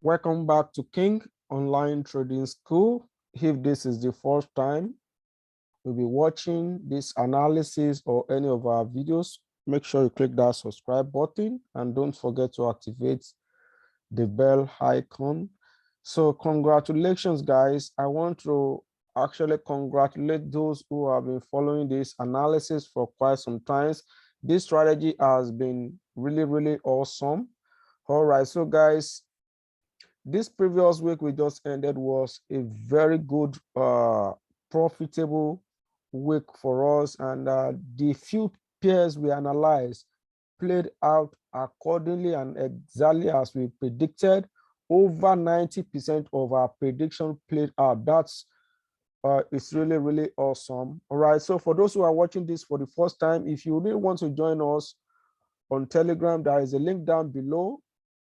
Welcome back to King Online Trading School. If this is the first time you'll be watching this analysis or any of our videos, make sure you click that subscribe button and don't forget to activate the bell icon. So congratulations, guys. I want to actually congratulate those who have been following this analysis for quite some time. This strategy has been really awesome. All right, so guys, this previous week we just ended was a very good profitable week for us, and the few pairs we analyzed played out accordingly and exactly as we predicted. Over 90% of our prediction played out. That's it's really awesome. All right, so for those who are watching this for the first time, if you really want to join us on Telegram, there is a link down below.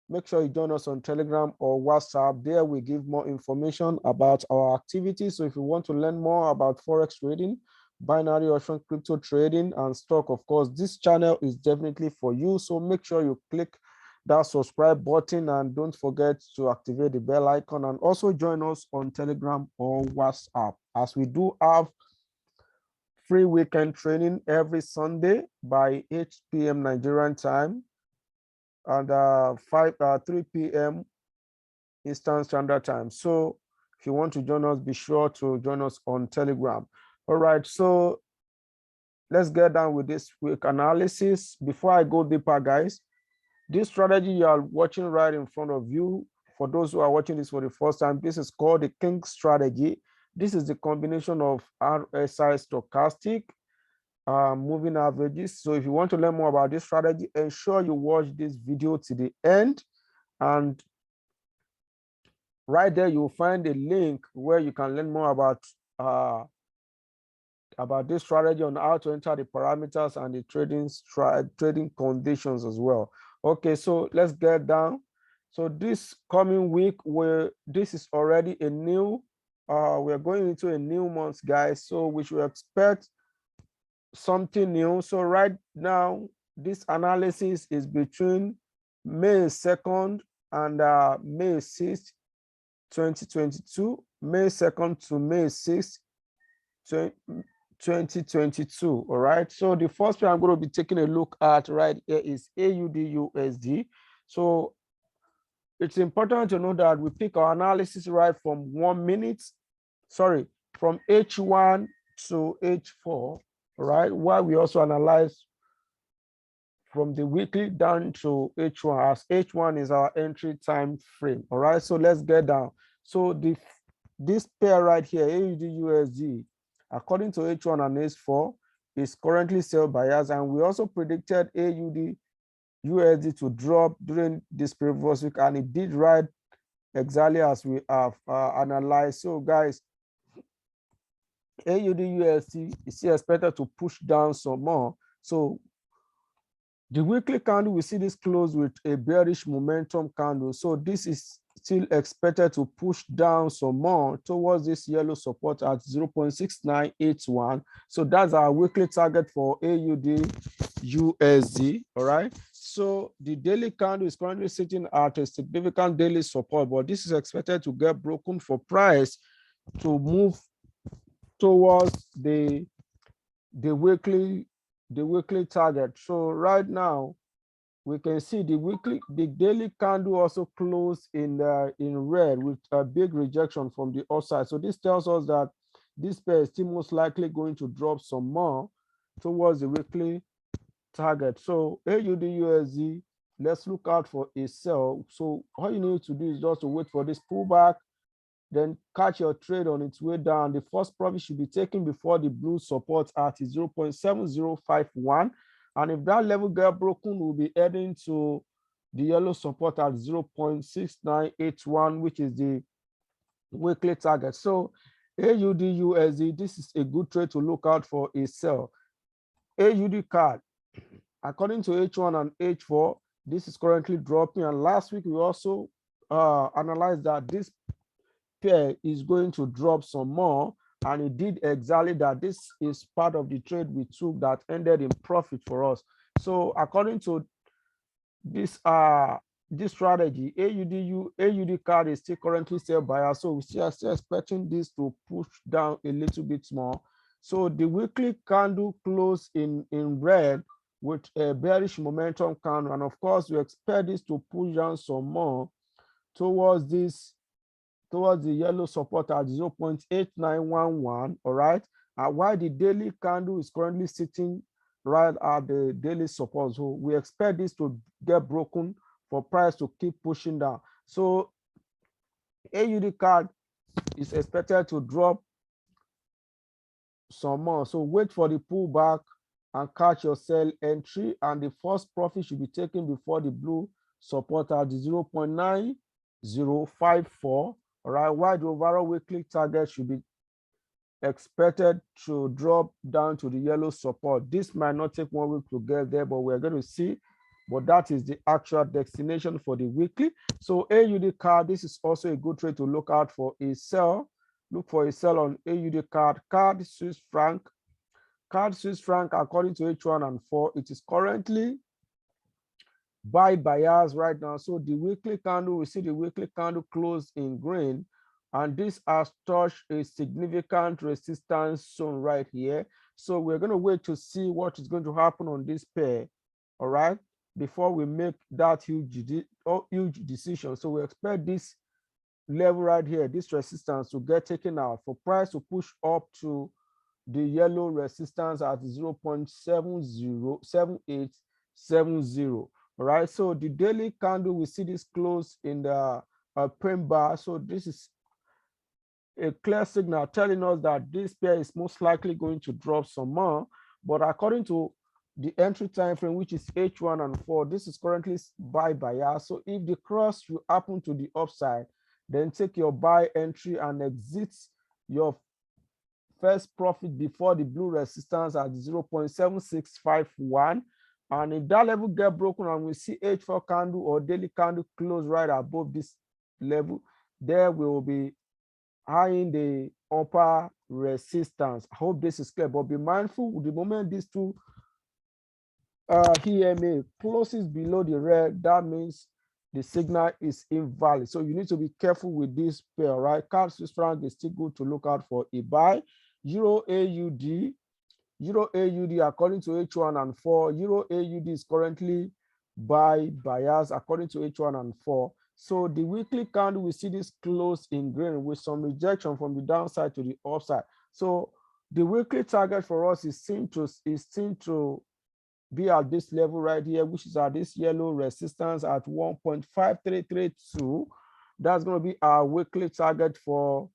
Make sure you join us on Telegram or WhatsApp. There we give more information about our activities. So if you want to learn more about Forex trading, binary option, crypto trading, and stock, of course, this channel is definitely for you. So make sure you click that subscribe button and don't forget to activate the bell icon, and also join us on Telegram or WhatsApp, as we do have free weekend training every Sunday by 8 p.m. Nigerian time and 3 p.m. Eastern Standard Time. So if you want to join us, be sure to join us on Telegram. All right, so let's get down with this week analysis. Before I go deeper, guys, this strategy you are watching right in front of you, for those who are watching this for the first time, this is called the King strategy. This is the combination of RSI stochastic moving averages. So if you want to learn more about this strategy, ensure you watch this video to the end, and right there you'll find a link where you can learn more about this strategy, on how to enter the parameters and the trading conditions as well. Okay, so let's get down. So this coming week, this is already a new we're going into a new month, guys, so we should expect something new. So right now, this analysis is between May 2nd and May 6th, 2022, May 2nd to May 6th, 2022. All right, so the first one I'm going to be taking a look at right here is AUDUSD. So it's important to know that we pick our analysis right from 1 minute, sorry, from H1 to H4. All right, while we also analyze from the weekly down to H1, as H1 is our entry time frame. All right, so let's get down. So this pair right here, AUDUSD, according to H1 and H4, is currently sell bias, and we also predicted AUDUSD to drop during this previous week, and it did right exactly as we have analyzed. So guys, AUDUSD is still expected to push down some more. So the weekly candle, we see this close with a bearish momentum candle. So this is still expected to push down some more towards this yellow support at 0.6981. So that's our weekly target for AUDUSD. All right. So the daily candle is currently sitting at a significant daily support, but this is expected to get broken for price to move towards the weekly target. So right now we can see the daily candle also closed in red with a big rejection from the upside. So this tells us that this pair is still most likely going to drop some more towards the weekly target. So AUDUSD, let's look out for a sell. So all you need to do is just to wait for this pullback, then catch your trade on its way down. The first profit should be taken before the blue support at 0.7051. And if that level get broken, we'll be heading to the yellow support at 0.6981, which is the weekly target. So AUDUSD, this is a good trade to look out for a sell. AUD, according to H1 and H4, this is currently dropping. And last week, we also analyzed that this pair is going to drop some more, and it did exactly that. This is part of the trade we took that ended in profit for us. So according to this this strategy, AUD card is still currently sell buyer, so we still expecting this to push down a little bit more. So the weekly candle closed in red with a bearish momentum candle, and of course we expect this to push down some more towards this, towards the yellow support at 0.8911. All right, and while the daily candle is currently sitting right at the daily support, so we expect this to get broken for price to keep pushing down. So AUD card is expected to drop some more, so wait for the pullback and catch your sell entry, and the first profit should be taken before the blue support at 0.9054. all right, while the overall weekly target should be expected to drop down to the yellow support. This might not take 1 week to get there, but we're going to see. But that is the actual destination for the weekly. So AUD card, this is also a good trade to look out for a sell. Look for a sell on AUD card. Card Swiss franc. Card Swiss franc, according to H1 and 4, it is currently buy bias right now. So the weekly candle, we see the weekly candle closed in green, and this has touched a significant resistance zone right here. So we're going to wait to see what is going to happen on this pair, all right, before we make that huge decision. So we expect this level right here, this resistance, to get taken out for price to push up to the yellow resistance at 0.707870. All right, so the daily candle, we see this close in the prime bar. So this is a clear signal telling us that this pair is most likely going to drop some more. But according to the entry time frame, which is H1 and 4, this is currently buy bias. So if the cross will happen to the upside, then take your buy entry and exit your first profit before the blue resistance at 0.7651. And if that level get broken and we see H4 candle or daily candle close right above this level, there will be eyeing the upper resistance. I hope this is clear, but be mindful the moment these two EMA closes below the red, that means the signal is invalid. So you need to be careful with this pair, right? Card Swiss franc is still good to look out for a buy. Euro AUD, according to H1 and 4, Euro AUD is currently buy bias according to H1 and 4. So the weekly candle, we see this close in green with some rejection from the downside to the upside. So the weekly target for us is seen to be at this level right here, which is at this yellow resistance at 1.5332. That's going to be our weekly target for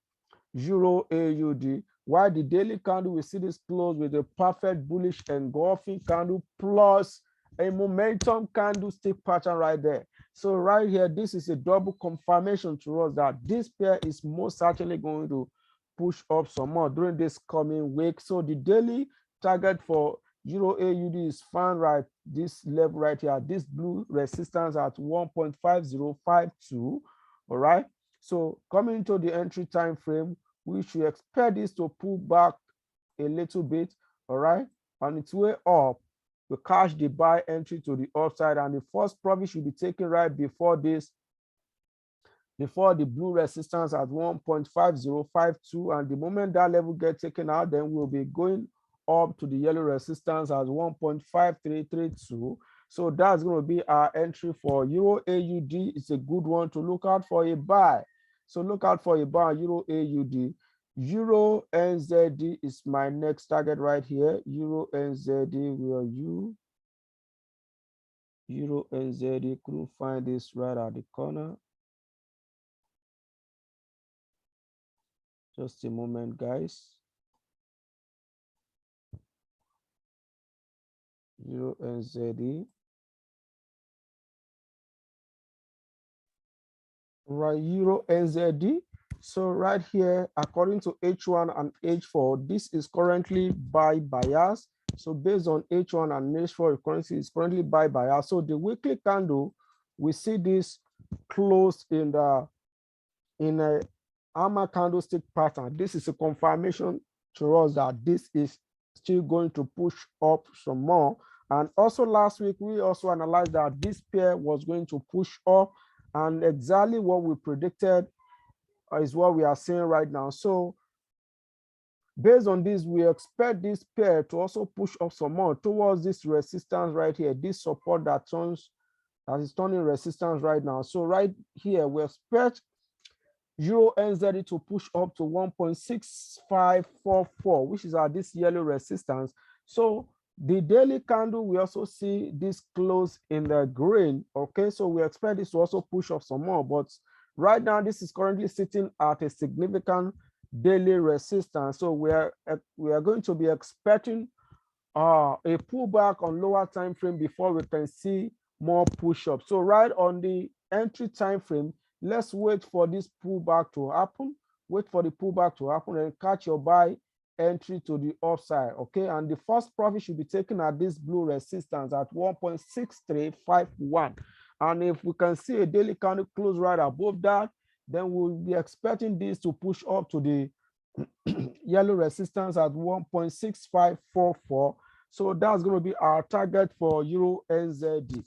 Euro AUD. While the daily candle, we see this close with a perfect bullish engulfing candle plus a momentum candlestick pattern right there. So right here, this is a double confirmation to us that this pair is most certainly going to push up some more during this coming week. So the daily target for Euro AUD is found right this level right here, this blue resistance at 1.5052. all right. So coming into the entry time frame, we should expect this to pull back a little bit, all right, on its way up. We catch the buy entry to the upside, and the first profit should be taken right before this, before the blue resistance at 1.5052. And the moment that level gets taken out, then we'll be going up to the yellow resistance at 1.5332. So that's going to be our entry for Euro AUD. It's a good one to look out for a buy. So look out for a buy Euro AUD. Euro NZD is my next target right here. Euro NZD, where are you? Euro NZD, couldn't find this right at the corner. Just a moment, guys. Euro NZD. Right, Euro NZD. So right here, according to H1 and H4, this is currently buy bias. So based on H1 and H4, currency is currently buy bias. So the weekly candle, we see this close in a hammer candlestick pattern. This is a confirmation to us that this is still going to push up some more. And also last week, we also analyzed that this pair was going to push up, and exactly what we predicted is what we are seeing right now. So based on this, we expect this pair to also push up some more towards this resistance right here, this support that is turning resistance right now. So right here, we expect Euro NZD to push up to 1.6544, which is at this yellow resistance. So the daily candle, we also see this close in the green. Okay, so we expect this to also push up some more, but right now this is currently sitting at a significant daily resistance. So we are going to be expecting a pullback on lower time frame before we can see more push-up. So right on the entry time frame, let's wait for this pullback to happen. Wait for the pullback to happen and catch your buy entry to the upside. Okay, and the first profit should be taken at this blue resistance at 1.6351. And if we can see a daily candle close right above that, then we'll be expecting this to push up to the yellow resistance at 1.6544. So that's going to be our target for Euro NZD.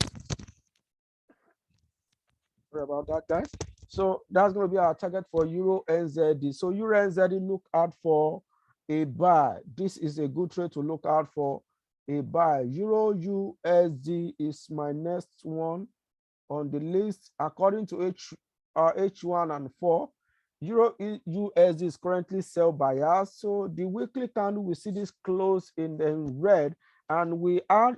Sorry about that, guys. So that's going to be our target for Euro NZD. So Euro NZD, look out for a buy. This is a good trade to look out for a buy. Euro USD is my next one on the list according to H1 and 4. Euro USD is currently sell bias. So the weekly candle, we see this close in the red, and we had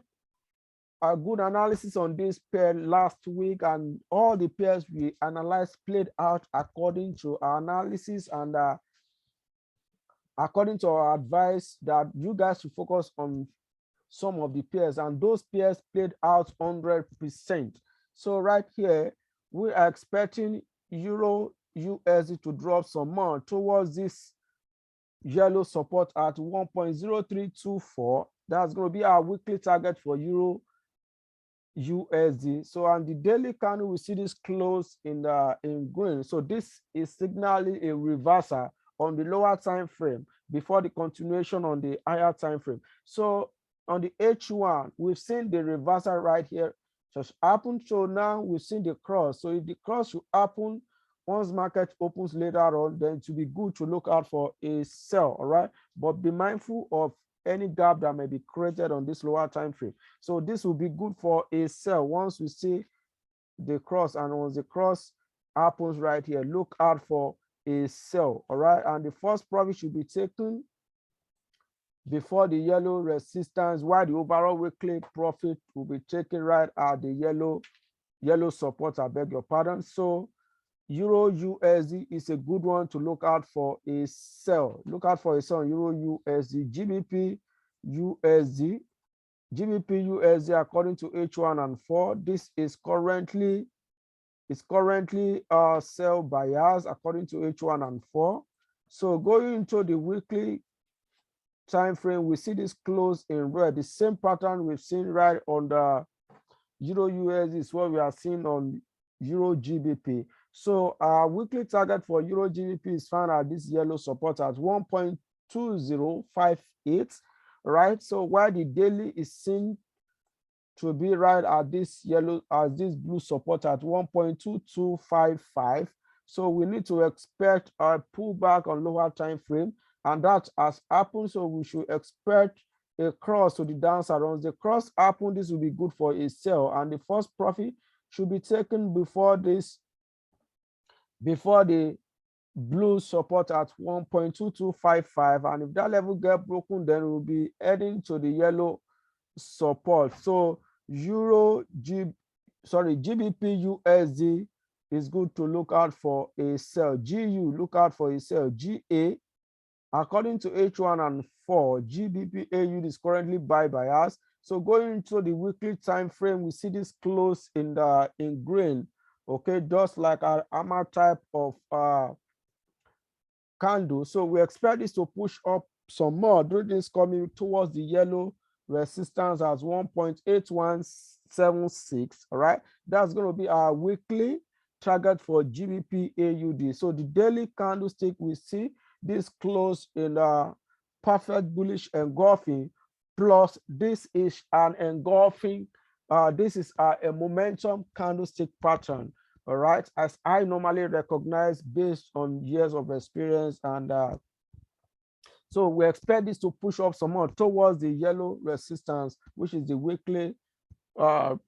a good analysis on this pair last week, and all the pairs we analyzed played out according to our analysis and according to our advice that you guys should focus on some of the pairs, and those pairs played out 100%. So right here, we are expecting Euro USD to drop some more towards this yellow support at 1.0324. That's going to be our weekly target for Euro USD. So on the daily candle, we see this close in green. So this is signaling a reversal on the lower time frame before the continuation on the higher time frame. So on the H1, we've seen the reversal right here just happen. So now we've seen the cross. So if the cross should happen once market opens later on, then it will be good to look out for a sell. All right, but be mindful of any gap that may be created on this lower time frame. So this will be good for a sell once we see the cross, and once the cross happens right here, look out for a sell. All right, and the first profit should be taken before the yellow resistance, while the overall weekly profit will be taken right at the yellow support. I beg your pardon. So Euro USD is a good one to look out for a sell. Look out for a sell on Euro USD. GBP USD according to H1 and 4. This is currently sell bias according to H1 and 4. So going into the weekly time frame, we see this close in red. The same pattern we've seen right on the Euro USD is what we are seeing on Euro GBP. So our weekly target for Euro GBP is found at this yellow support at 1.2058, right? So while the daily is seen to be right at this blue support at 1.2255. So we need to expect a pullback on lower time frame, and that has happened. So we should expect a cross to the downside. Once the cross happens, this will be good for a sell, and the first profit should be taken before the blue support at 1.2255. And if that level gets broken, then we'll be heading to the yellow support. So GBP USD is good to look out for a sell. GU, look out for a sell. GA, according to H1 and 4, GBP AUD is currently buy bias. So going into the weekly time frame, we see this close in green. Okay, just like our hammer type of candle. So we expect this to push up some more during this coming towards the yellow resistance as 1.8176. All right, that's going to be our weekly target for GBP AUD. So the daily candlestick, we see this close in perfect bullish engulfing plus this is an engulfing, this is a momentum candlestick pattern. All right, as I normally recognize based on years of experience. And so we expect this to push up some more towards the yellow resistance, which is the weekly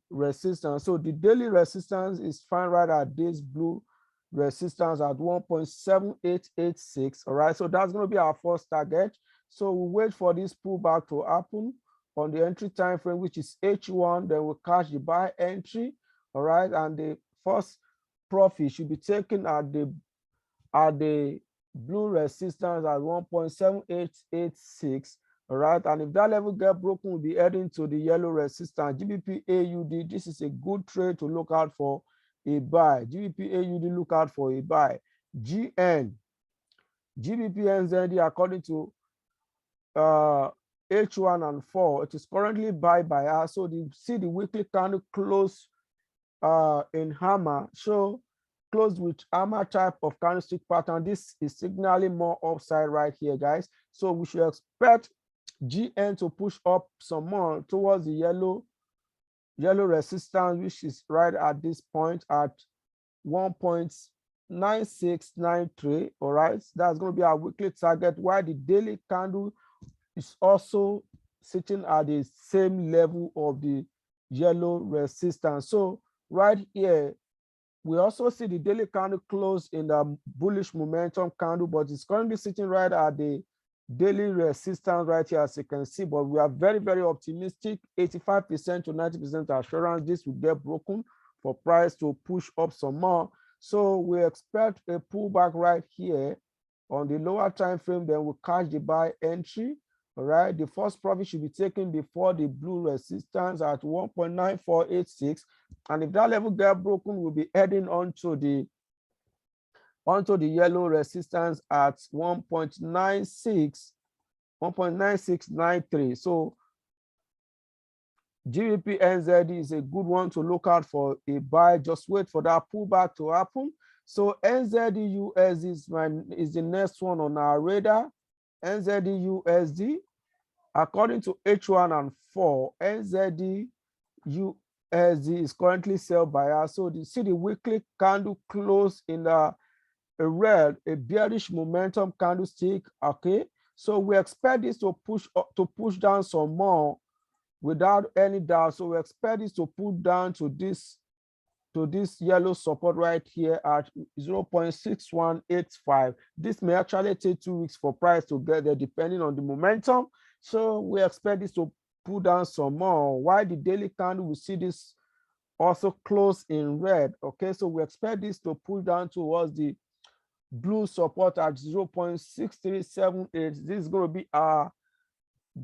resistance. So the daily resistance is found right at this blue resistance at 1.7886. All right, so that's going to be our first target. So we wait for this pullback to happen on the entry time frame, which is H1. Then we'll catch the buy entry. All right, and the first profit should be taken at the blue resistance at 1.7886. all right, and if that level get broken, we'll be heading to the yellow resistance. GBPAUD, this is a good trade to look out for a buy. GBPAUD, look out for a buy. GBPNZD, according to H1 and 4, it is currently buy bias. So see the weekly candle close in hammer, so closed with hammer type of candlestick pattern. This is signaling more upside right here, guys. So we should expect GN to push up some more towards the yellow resistance, which is right at this point at 1.9693. all right, that's going to be our weekly target, while the daily candle is also sitting at the same level of the yellow resistance. So right here, we also see the daily candle close in the bullish momentum candle, but it's currently sitting right at the daily resistance right here, as you can see. But we are very, very optimistic, 85% to 90% assurance this will get broken for price to push up some more. So we expect a pullback right here on the lower time frame. Then we'll catch the buy entry. All right, the first profit should be taken before the blue resistance at 1.9486, and if that level get broken, we'll be heading onto the yellow resistance at 1.9693. So GBPNZD is a good one to look out for a buy. Just wait for that pullback to happen. So NZDUSD is the next one on our radar. NZDUSD, according to H1 and 4, NZDUSD is currently sell bias. So you see the weekly candle close in a bearish momentum candlestick. Okay, so we expect this to push down some more without any doubt. So we expect this to pull down to this yellow support right here at 0.6185. This may actually take 2 weeks for price to get there, depending on the momentum. So we expect this to pull down some more. While the daily candle, we see this also close in red. Okay, so we expect this to pull down towards the blue support at 0.6378. This is going to be our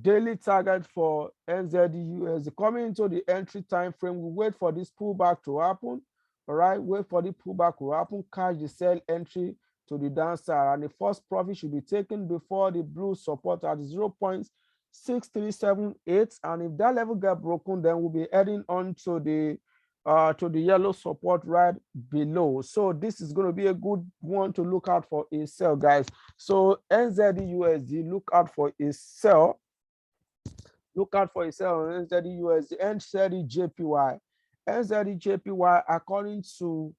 daily target for NZDUSD. Coming into the entry time frame, we wait for this pullback to happen. All right, wait for the pullback to happen, catch the sell entry to the downside, and the first profit should be taken before the blue support at 0.6378. and if that level get broken, then we'll be heading on to the yellow support right below. So this is going to be a good one to look out for a sell, guys. So NZDUSD, look out for a sell. Look out for a sell on NZDUSD. NZDJPY. NZDJPY, according to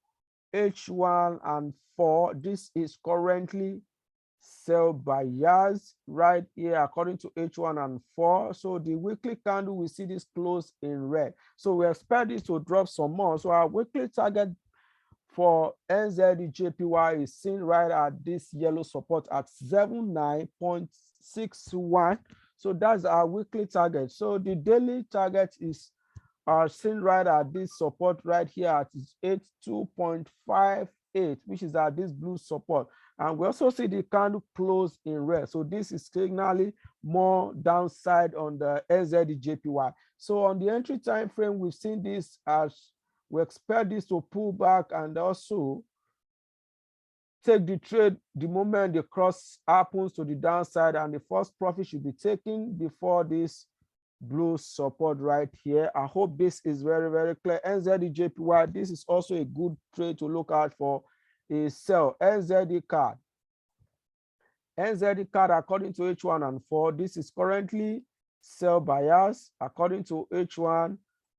H1 and 4, this is currently sell bias right here according to H1 and 4. So the weekly candle, we see this close in red. So we expect this to drop some more. So our weekly target for NZDJPY is seen right at this yellow support at 79.61. So that's our weekly target. So the daily target is seen right at this support right here at 82.58, which is at this blue support. And we also see the candle close in red. So this is signaling more downside on the NZDJPY. So on the entry time frame, we've seen this as we expect this to pull back and also take the trade the moment the cross happens to the downside, and the first profit should be taken before this blue support right here. I hope this is very, very clear. NZDJPY, this is also a good trade to look out for a sell. NZDCAD. NZDCAD, according to H1 and 4, this is currently sell bias according to H1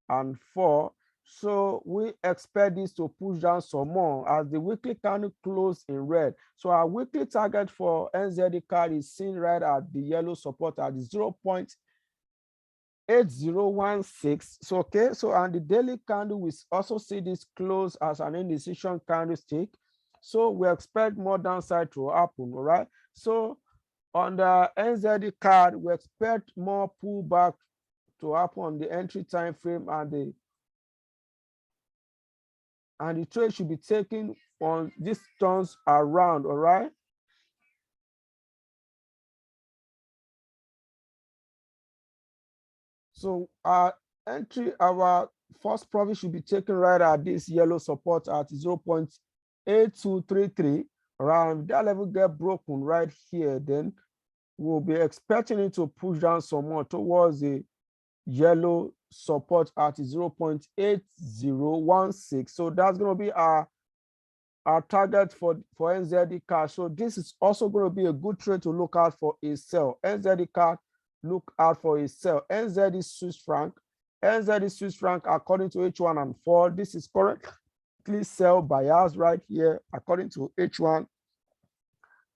and 4. So we expect this to push down some more as the weekly candle closed in red. So our weekly target for NZDCAD is seen right at the yellow support at 0.8016. So okay, so and the daily candle, we also see this close as an indecision candlestick. So we expect more downside to happen, all right? So on the NZDCAD, we expect more pullback to happen on the entry time frame, and the trade should be taken on these turns around, all right? So our first profit should be taken right at this yellow support at 0.8233. Around that level get broken right here, then we'll be expecting it to push down some more towards the yellow support at 0.8016. So that's going to be our target for NZDCAD. So this is also going to be a good trade to look out for a sell. NZDCAD, look out for a sell. NZD Swiss franc. NZD Swiss franc, according to H1 and 4, this is currently sell bias right here according to H1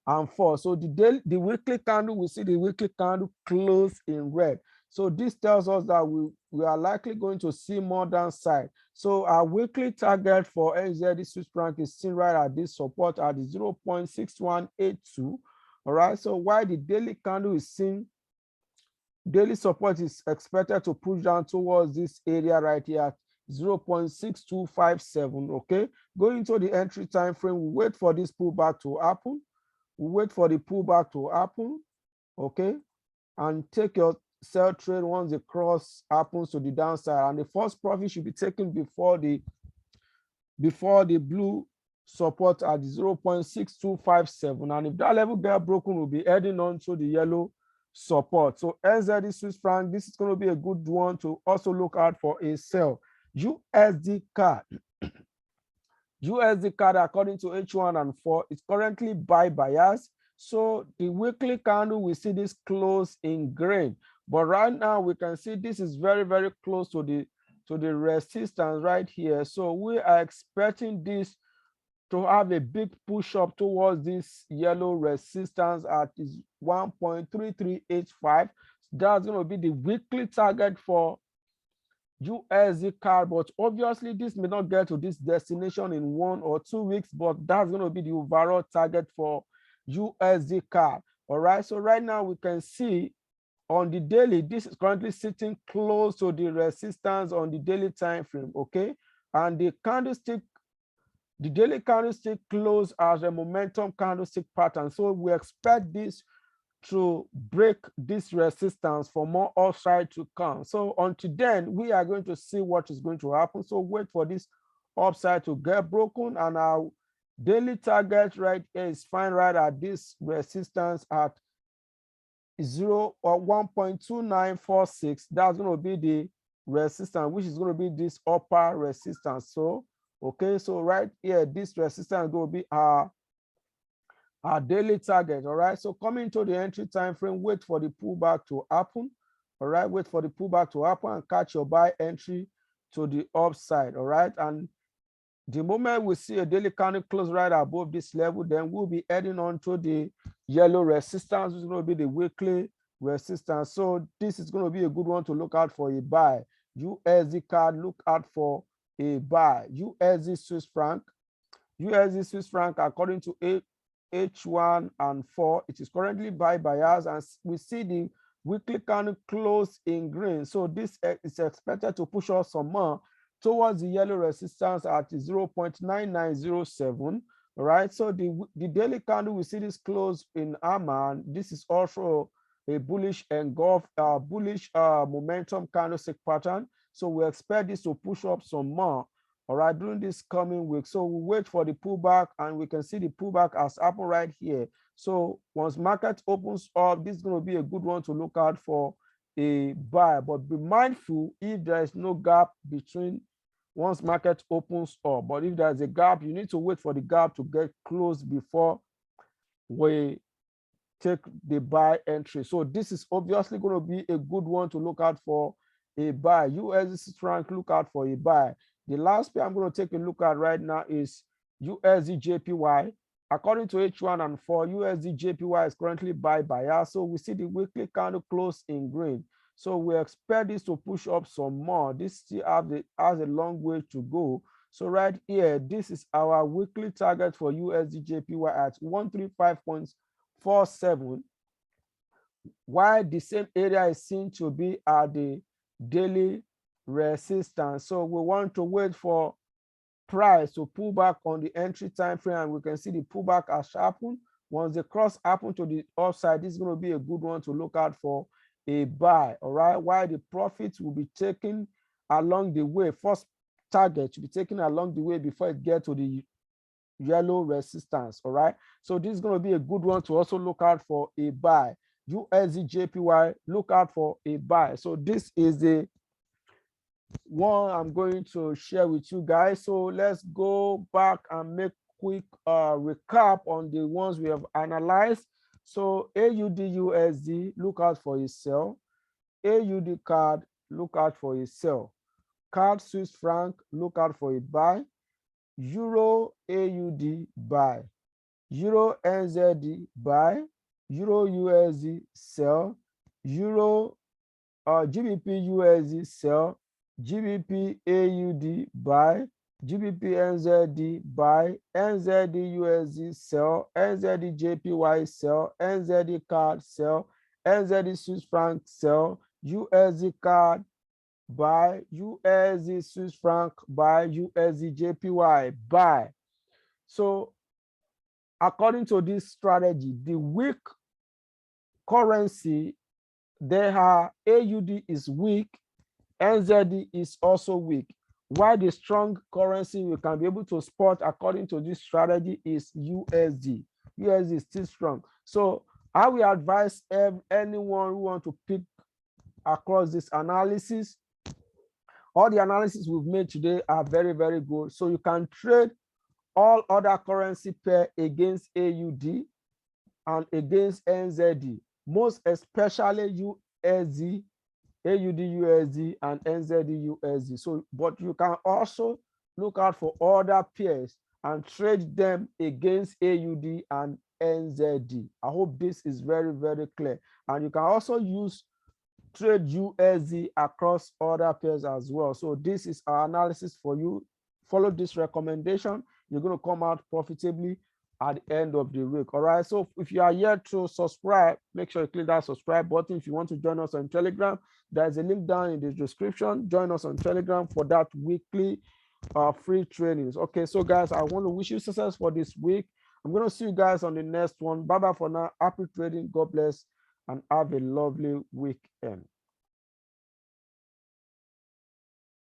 and 4. So the weekly candle, we see the weekly candle close in red. So this tells us that we are likely going to see more downside. So our weekly target for NZD Swiss franc is seen right at this support at 0.6182. All right. So while the daily candle is seen, daily support is expected to push down towards this area right here at 0.6257. Okay. Going to the entry time frame, we wait for this pullback to happen. We wait for the pullback to happen. Okay. And take your sell trade once the cross happens to the downside, and the first profit should be taken before the blue support at 0.6257. And if that level get broken, we'll be heading on to the yellow support. So NZD Swiss franc, this is going to be a good one to also look out for a sell. USDCAD. USDCAD, according to H1 and 4, is currently buy bias. So the weekly candle, we see this close in green. But right now we can see this is very, very close to the resistance right here. So we are expecting this to have a big push up towards this yellow resistance at 1.3385. That's going to be the weekly target for USDCAD, but obviously this may not get to this destination in 1 or 2 weeks, but that's going to be the overall target for USDCAD. All right, so right now we can see on the daily, this is currently sitting close to the resistance on the daily time frame. Okay, and the daily candlestick close as a momentum candlestick pattern. So we expect this to break this resistance for more upside to come. So until then, we are going to see what is going to happen. So wait for this upside to get broken, and our daily target right here is fine right at this resistance at 1.2946. That's going to be the resistance, which is going to be this upper resistance. So okay, so right here, this resistance is going to be our daily target. All right, so coming to the entry time frame, wait for the pullback to happen. All right, wait for the pullback to happen and catch your buy entry to the upside. All right, and the moment we see a daily candle close right above this level, then we'll be heading on to the yellow resistance, which is going to be the weekly resistance. So this is going to be a good one to look out for a buy. USDCAD, look out for a buy. USD Swiss franc. USD Swiss franc, according to H1 and 4, it is currently buy bias, and we see the weekly candle close in green. So this is expected to push us some more towards the yellow resistance at 0.9907. All right, so the daily candle, we see this close in Aman. This is also a bullish engulf, bullish momentum candlestick pattern. So we expect this to push up some more, all right, during this coming week. So we wait for the pullback, and we can see the pullback has happened right here. So once market opens up, this is going to be a good one to look out for a buy, but be mindful if there is no gap between once market opens up. But if there's a gap, you need to wait for the gap to get closed before we take the buy entry. So this is obviously going to be a good one to look out for a buy. USD franc, look out for a buy. The last pair I'm going to take a look at right now is USDJPY. According to H1 and 4, USDJPY is currently buy bias. So we see the weekly candle close in green. So we expect this to push up some more. This still has a long way to go. So right here, this is our weekly target for USDJPY at 135.47, while the same area is seen to be at the daily resistance. So we want to wait for price to pull back on the entry time frame, and we can see the pullback has happened. Once the cross happen to the upside, this is going to be a good one to look out for a buy. All right, while the profits will be taken along the way. First target should be taken along the way before it gets to the yellow resistance. All right, so this is going to be a good one to also look out for a buy. USDJPY, look out for a buy. So this is the one I'm going to share with you guys. So let's go back and make quick recap on the ones we have analyzed. So AUDUSD, look out for a sell. AUDCAD, look out for a sell. CAD Swiss franc, look out for a buy. Euro AUD, buy. Euro NZD, buy. Euro USD, sell. Euro GBPUSD, sell. GBP AUD, buy. GBP NZD, buy. NZD USD, sell. NZD JPY, sell. NZD CAD, sell. NZD Swiss franc, sell. USD CAD, buy. USD Swiss franc, buy. USD JPY, buy. So according to this strategy, the weak currency, AUD is weak, NZD is also weak. While the strong currency we can be able to spot according to this strategy is USD. USD is still strong. So I will advise anyone who wants to pick across this analysis. All the analysis we've made today are very, very good. So you can trade all other currency pair against AUD and against NZD, most especially USD, AUD USD, and NZD USD. So, but you can also look out for other pairs and trade them against AUD and NZD. I hope this is very, very clear. And you can also trade USD across other pairs as well. So this is our analysis for you. Follow this recommendation. You're going to come out profitably at the end of the week. All right. So if you are yet to subscribe, make sure you click that subscribe button. If you want to join us on Telegram, there's a link down in the description. Join us on Telegram for that weekly free trainings. Okay. So guys, I want to wish you success for this week. I'm going to see you guys on the next one. Bye bye for now. Happy trading. God bless and have a lovely weekend.